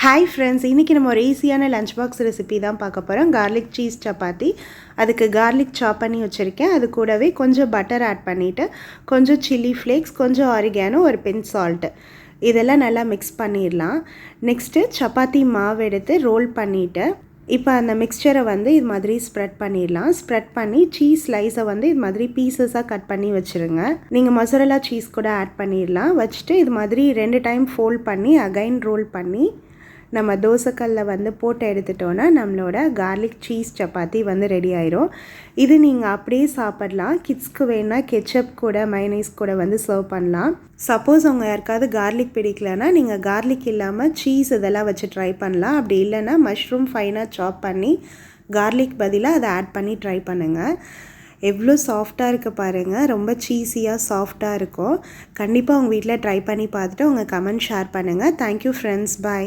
Hi friends, இன்றைக்கி நம்ம ஒரு ஈஸியான லஞ்ச் பாக்ஸ் ரெசிபி தான் பார்க்க போகிறோம். Garlic cheese chapati. அதுக்கு கார்லிக் சாப் பண்ணி வச்சுருக்கேன். அது கூடவே கொஞ்சம் பட்டர் ஆட் பண்ணிவிட்டு கொஞ்சம் சில்லி ஃப்ளேக்ஸ், கொஞ்சம் ஆரிகானோ, ஒரு பிஞ்ச் சால்ட்டு இதெல்லாம் நல்லா மிக்ஸ் பண்ணிடலாம். நெக்ஸ்ட்டு சப்பாத்தி மாவு எடுத்து ரோல் பண்ணிவிட்டு இப்போ அந்த மிக்சரை வந்து இது மாதிரி ஸ்ப்ரெட் பண்ணிடலாம். ஸ்ப்ரெட் பண்ணி சீஸ் ஸ்லைஸை வந்து இது மாதிரி பீசஸாக கட் பண்ணி வச்சுருங்க. நீங்கள் மொசரல்லா சீஸ் கூட ஆட் பண்ணிடலாம். வச்சுட்டு இது மாதிரி 2 டைம் ஃபோல்ட் பண்ணி அகைன் ரோல் பண்ணி நம்ம தோசைக்கல்லில் வந்து போட்டு எடுத்துட்டோன்னா நம்மளோட கார்லிக் சீஸ் சப்பாத்தி வந்து ரெடி ஆயிரும். இது நீங்கள் அப்படியே சாப்பிட்லாம். கிட்ஸ்க்கு வேணால் கெச்சப் கூட மைனீஸ் கூட வந்து சர்வ் பண்ணலாம். சப்போஸ் அவங்க யாருக்காவது கார்லிக் பிடிக்கலன்னா நீங்கள் கார்லிக் இல்லாமல் சீஸ் இதெல்லாம் வச்சு ட்ரை பண்ணலாம். அப்படி இல்லைன்னா மஷ்ரூம் ஃபைனாக சாப் பண்ணி கார்லிக் பதிலாக அதை ஆட் பண்ணி ட்ரை பண்ணுங்கள். எவ்வளோ சாஃப்டாக இருக்குது பாருங்கள். ரொம்ப சீஸியாக சாஃப்டாக இருக்கும். கண்டிப்பாக உங்கள் வீட்டில் ட்ரை பண்ணி பார்த்துட்டு உங்கள் கமெண்ட் ஷேர் பண்ணுங்கள். Thank you friends. பாய்.